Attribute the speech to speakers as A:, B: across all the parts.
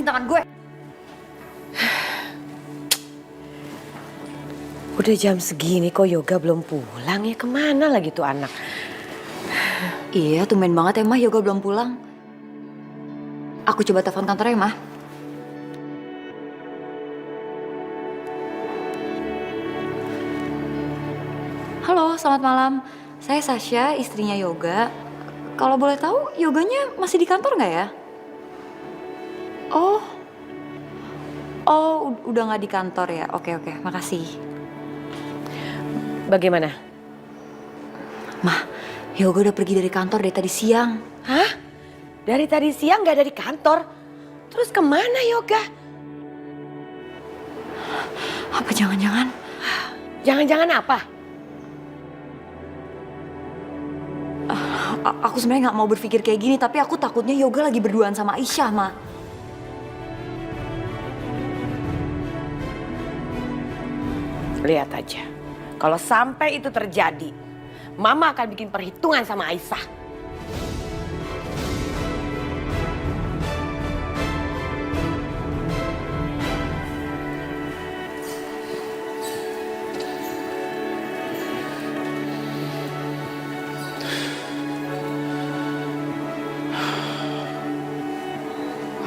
A: lepasin tangan gue.
B: Udah jam segini kok Yoga belum pulang ya, kemana lagi tuh anak?
A: Iya, tumben banget ya Mah, Yoga belum pulang. Aku coba telepon kantornya Mah. Halo, selamat malam. Saya Sasha, istrinya Yoga. Kalau boleh tahu, Yoganya masih di kantor nggak ya? Oh, udah nggak di kantor ya? Oke, makasih.
B: Bagaimana?
A: Mah, Yoga udah pergi dari kantor dari tadi siang.
B: Hah? Dari tadi siang gak ada di kantor? Terus kemana Yoga?
A: Apa jangan-jangan?
B: Jangan-jangan apa?
A: Aku sebenarnya nggak mau berpikir kayak gini, tapi aku takutnya Yoga lagi berduaan sama Aisyah, Ma.
B: Lihat aja, kalau sampai itu terjadi, Mama akan bikin perhitungan sama Aisyah.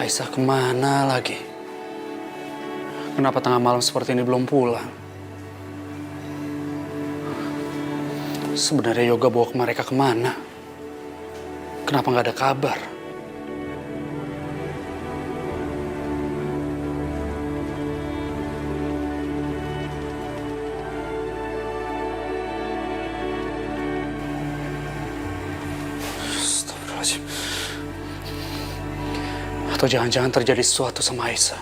C: Aisyah kemana lagi? Kenapa tengah malam seperti ini belum pulang? Sebenarnya Yoga bawa mereka kemana? Kenapa nggak ada kabar? Astagfirullahaladzim. Atau jangan-jangan terjadi sesuatu sama Aisyah.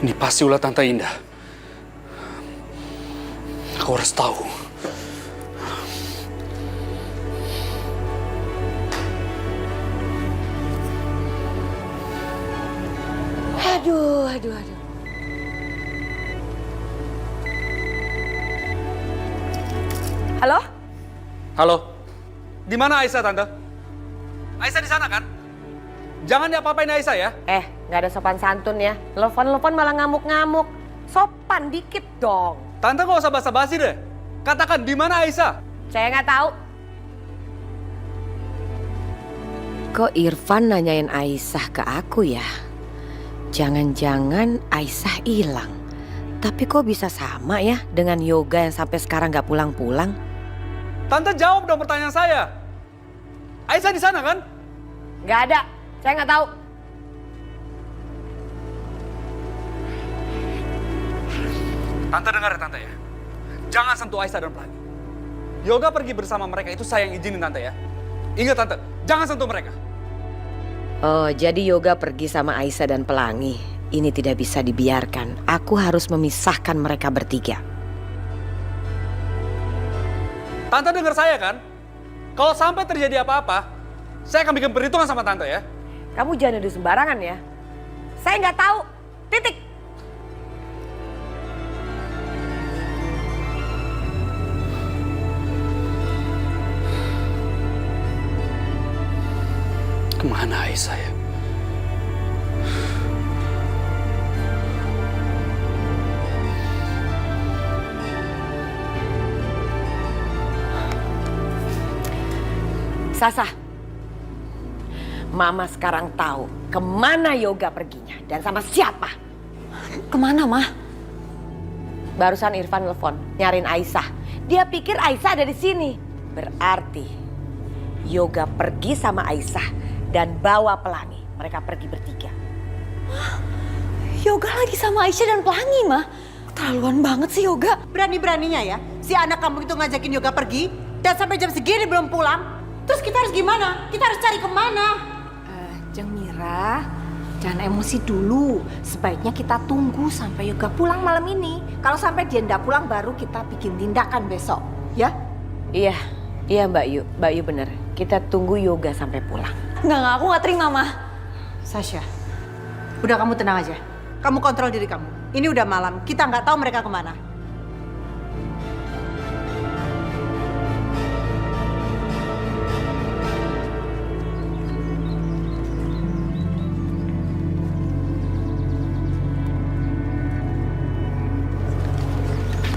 C: Ini pasti ulah Tante Indah. Aku harus tahu.
B: Aduh. Halo?
C: Halo, di mana Aisyah, Tante? Aisyah di sana kan? Jangan diapa-apain Aisyah ya.
B: Gak ada sopan santun ya. Telepon malah ngamuk-ngamuk. Sopan dikit dong.
C: Tante gak usah basa-basi deh. Katakan di mana Aisyah?
B: Saya nggak tahu. Kok Irfan nanyain Aisyah ke aku ya? Jangan-jangan Aisyah hilang. Tapi kok bisa sama ya dengan Yoga yang sampai sekarang nggak pulang-pulang?
C: Tante jawab dong pertanyaan saya. Aisyah di sana kan?
B: Nggak ada. Saya nggak tahu.
C: Tante dengar ya Tante ya. Jangan sentuh Aisyah dan Pelangi. Yoga pergi bersama mereka itu saya yang izinin Tante ya. Ingat Tante, jangan sentuh mereka.
B: Oh, jadi Yoga pergi sama Aisyah dan Pelangi. Ini tidak bisa dibiarkan. Aku harus memisahkan mereka bertiga.
C: Tante dengar saya kan? Kalau sampai terjadi apa-apa, saya akan bikin perhitungan sama Tante ya.
B: Kamu jangan nuduh sembarangan ya. Saya nggak tahu. Titik.
C: Kemana Aisyah ya?
B: Sasa, Mama sekarang tahu kemana Yoga perginya dan sama siapa.
A: Kemana, Mah?
B: Barusan Irfan telepon nyariin Aisyah. Dia pikir Aisyah ada di sini. Berarti Yoga pergi sama Aisyah dan bawa Pelangi. Mereka pergi bertiga.
A: Yoga lagi sama Aisyah dan Pelangi, Mah. Terlaluan banget sih Yoga.
D: Berani-beraninya ya, si anak kamu itu ngajakin Yoga pergi dan sampai jam segini belum pulang. Terus kita harus gimana? Kita harus cari kemana?
E: Jeng Mira, jangan emosi dulu. Sebaiknya kita tunggu sampai Yoga pulang malam ini. Kalau sampai dia ndak pulang baru kita bikin tindakan besok, ya?
B: Iya Mbak Yu bener. Kita tunggu Yoga sampai pulang.
A: Enggak, aku nggak terima, Mah.
D: Sasha, udah kamu tenang aja. Kamu kontrol diri kamu. Ini udah malam, kita nggak tahu mereka kemana.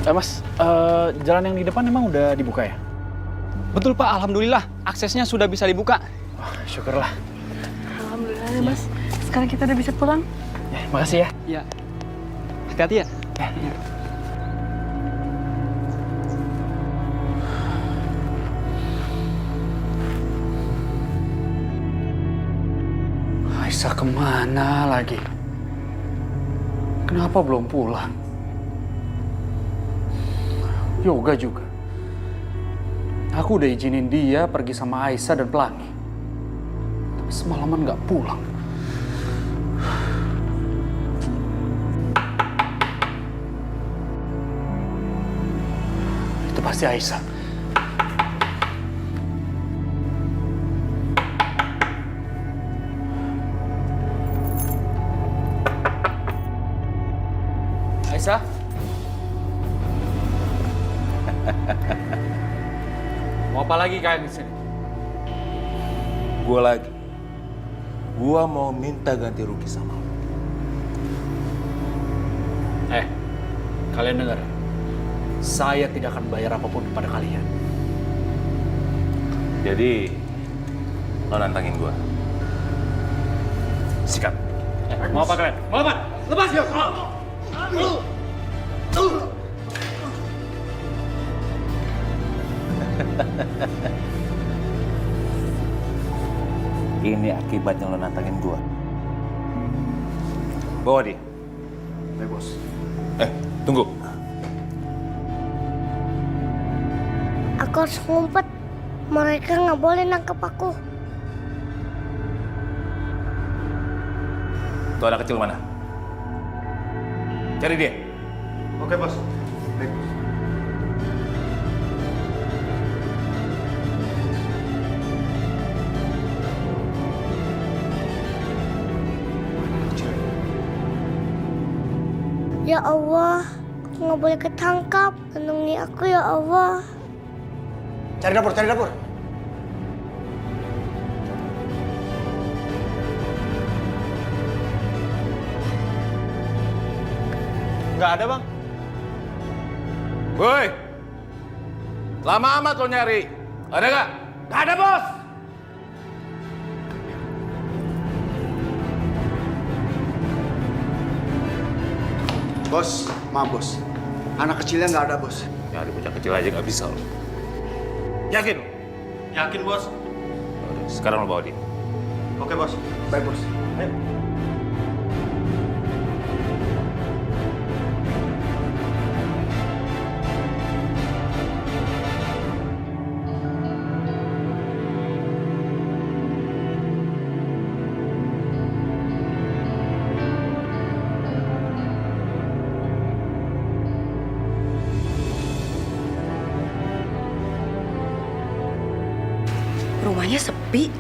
F: Mas, jalan yang di depan emang udah dibuka ya?
C: Betul Pak, alhamdulillah aksesnya sudah bisa dibuka.
F: Wah, syukurlah.
G: Alhamdulillah ya Mas. Sekarang kita udah bisa pulang.
F: Ya, makasih ya.
C: Iya. Hati-hati ya.
F: Ya.
C: Aisyah kemana lagi? Kenapa belum pulang? Yoga juga. Aku udah izinin dia pergi sama Aisyah dan Pelangi. Tapi semalaman nggak pulang. Itu pasti Aisyah. Aisyah? Mau apa lagi kalian di sini?
H: Gua lagi. Gua mau minta ganti rugi sama lo.
F: Kalian dengar ya? Saya tidak akan bayar apapun kepada kalian.
H: Jadi, lo nantangin gua. Sikat.
F: Mau apa kalian? Mau apa? Lepas!
H: Ini akibatnya lo nantangin gua. Bawa dia.
F: Baik, Bos.
H: Tunggu.
I: Aku harus ngumpet. Mereka nggak boleh nangkep aku.
H: Tuh anak kecil mana? Cari dia.
F: Oke, Bos. Baik, Bos.
I: Ya Allah, aku nggak boleh ketangkap. Lindungi aku ya Allah.
F: Cari dapur, cari dapur.
H: Nggak ada, Bang. Woi! Lama amat lo nyari. Ada nggak? Nggak ada, Bos!
J: Bos, maaf bos. Anak kecilnya nggak ada bos.
H: Nyari bocah kecil aja nggak bisa lo. Yakin lo?
J: Yakin bos?
H: Udah, sekarang lo bawa dia.
J: Oke bos. Baik bos. Ayo.
B: Rumahnya sepi.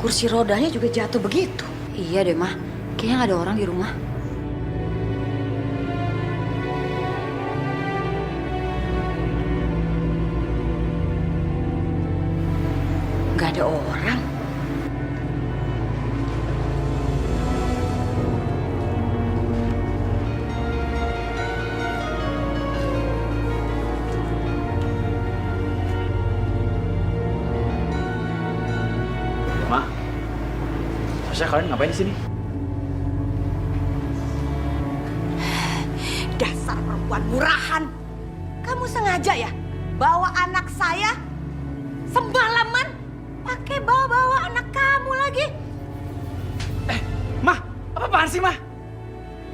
B: Kursi rodanya juga jatuh begitu.
A: Iya deh, Mah. Kayaknya nggak ada orang di rumah.
B: Nggak ada orang.
F: Ma, Sasha, kalian ngapain di sini?
B: Dasar perempuan murahan. Kamu sengaja ya bawa anak saya sembalaman pakai bawa-bawa anak kamu lagi.
C: Mah, apa-apaan sih, Mah?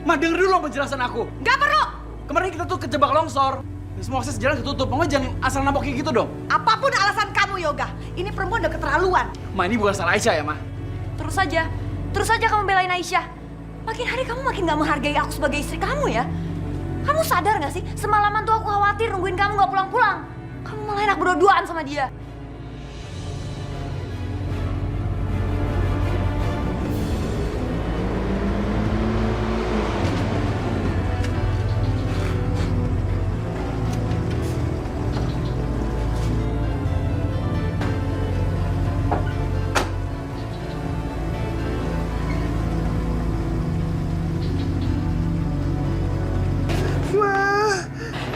C: Mah, denger dulu penjelasan aku.
B: Nggak perlu.
C: Kemarin kita tuh kejebak longsor. Semua akses jalan ketutup. Mama jangan asal nambok kayak gitu dong.
B: Apapun alasan kamu, Yoga, ini perempuan udah keterlaluan.
C: Ma, ini bukan salah Aisyah ya, Ma?
A: Terus aja kamu belain Aisyah. Makin hari kamu makin gak menghargai aku sebagai istri kamu ya. Kamu sadar gak sih, semalaman tuh aku khawatir nungguin kamu gak pulang-pulang. Kamu malah enak berdua-duaan sama dia.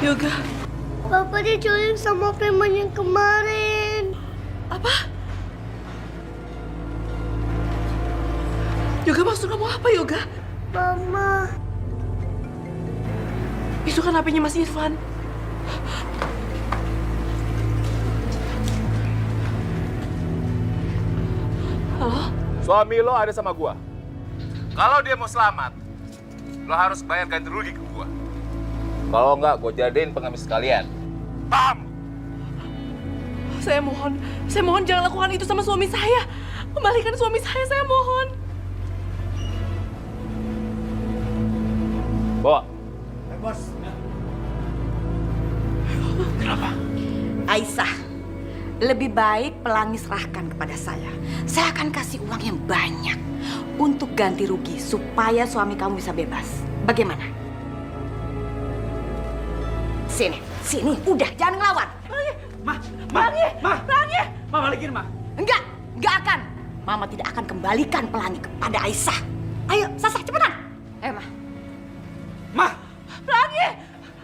G: Yoga.
I: Papa diculik sama preman yang kemarin.
G: Apa? Yoga, maksud kamu apa, Yoga?
I: Mama.
G: Itu kan HP-nya Mas Irfan. Halo?
H: Suami lo ada sama gua. Kalau dia mau selamat, lo harus bayar ganti rugi ke gua. Kalau enggak, gua jadiin pengemis sekalian. Paham?
G: Saya mohon jangan lakukan itu sama suami saya. Kembalikan suami saya mohon.
H: Bawa.
B: Aisyah, lebih baik Pelangi serahkan kepada saya. Saya akan kasih uang yang banyak untuk ganti rugi supaya suami kamu bisa bebas. Bagaimana? Sini, udah jangan ngelawan.
C: Ma, balikin, Ma.
B: Enggak akan. Mama tidak akan kembalikan Pelangi kepada Aisyah. Ayo, Sasa, cepetan.
A: Ma.
C: Ma,
G: Pelangi!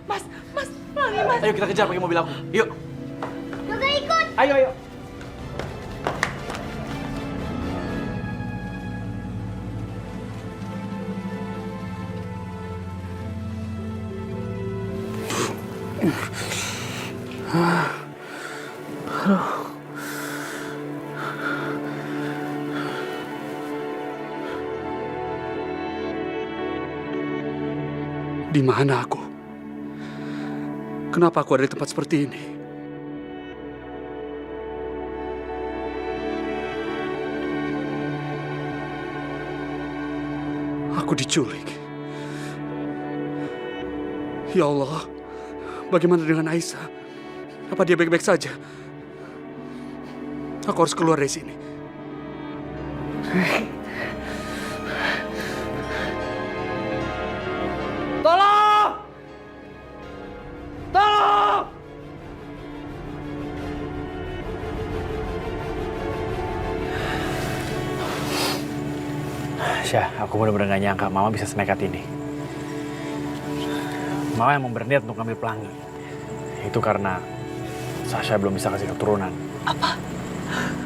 G: Mas, Pelangi, Mas.
F: Ayo kita kejar pakai mobil aku. Yuk.
I: Yoga ikut.
F: Ayo.
C: di mana aku? Kenapa aku ada di tempat seperti ini? Aku diculik. Ya Allah, bagaimana dengan Aisyah? Apa dia baik-baik saja? Aku harus keluar dari sini. Tolong! Tolong!
F: Syah, aku benar-benar gak nyangka Mama bisa senekat ini. Mama emang berniat untuk ngambil Pelangi. Itu karena Sasha belum bisa kasih keturunan.
G: Apa?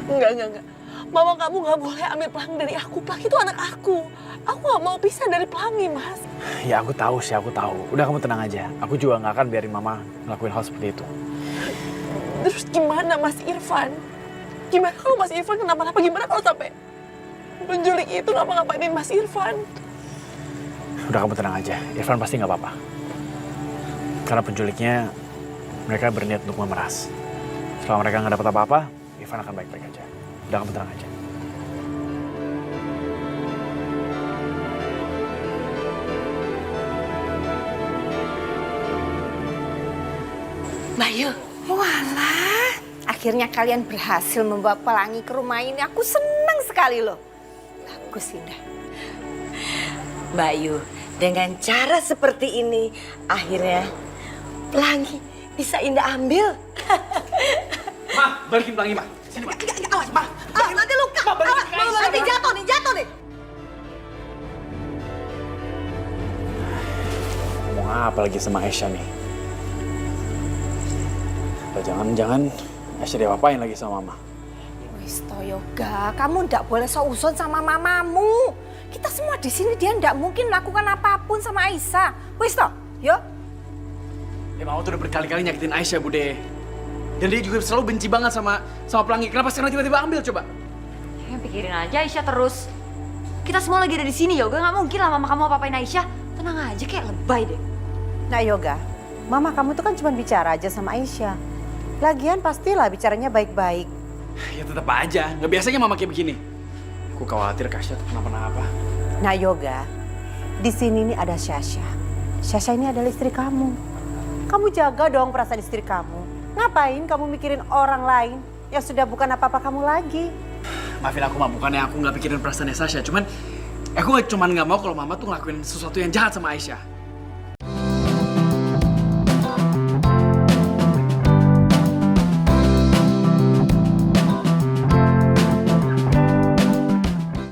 G: Enggak. Mama, kamu gak boleh ambil Pelangi dari aku. Pelangi itu anak aku. Aku gak mau pisah dari Pelangi, Mas.
F: Ya aku tahu sih, aku tahu. Udah kamu tenang aja. Aku juga gak akan biarin Mama ngelakuin hal seperti itu.
G: Terus gimana Mas Irfan? Gimana kalau Mas Irfan kenapa-napa? Gimana kalau sampai penculik itu ngapa-ngapainin Mas Irfan?
F: Udah kamu tenang aja. Irfan pasti gak apa-apa. Karena penculiknya mereka berniat untuk memeras. Setelah mereka gak dapat apa-apa, Irfan akan baik-baik aja. Udah kamu tenang aja.
E: Bayu, walah, akhirnya kalian berhasil membawa Pelangi ke rumah ini. Aku senang sekali loh. Bagus, Indah.
B: Bayu, dengan cara seperti ini, akhirnya Pelangi bisa Indah ambil.
C: Ma, balikin Pelangi, Ma. Sini, Ma.
B: Awas, Ma. Nanti luka. Nanti jatuh nih.
F: Ngomong apa lagi sama Aisyah nih? Apa jangan-jangan Aisyah diapa-apain lagi sama Mama?
E: Wis toh, Yoga, kamu ndak boleh seuzon sama mamamu. Kita semua di sini, dia ndak mungkin melakukan apapun sama Aisyah. Wis toh, yuk.
F: Ya Mama tuh udah berkali-kali nyakitin Aisyah, Bude. Dan dia juga selalu benci banget sama Pelangi. Kenapa sekarang tiba-tiba ambil coba?
A: Ya, pikirin aja Aisyah terus. Kita semua lagi ada di sini, Yoga. Nggak mungkin lah mama kamu apa-apain Aisyah. Tenang aja, kayak lebay deh.
D: Nah Yoga, mama kamu tuh kan cuma bicara aja sama Aisyah. Lagian pastilah bicaranya baik-baik.
F: Ya tetap aja, nggak biasanya Mama kayak begini. Aku khawatir Aisyah tuh kenapa-napa.
D: Nah Yoga, di sini nih ada Sasha. Sasha ini adalah istri kamu. Kamu jaga dong perasaan istri kamu. Ngapain kamu mikirin orang lain yang sudah bukan apa-apa kamu lagi?
F: Maafin aku, Ma, bukannya aku nggak pikirin perasaannya Sasha. Cuman, aku cuma nggak mau kalau Mama tuh ngelakuin sesuatu yang jahat sama Aisyah.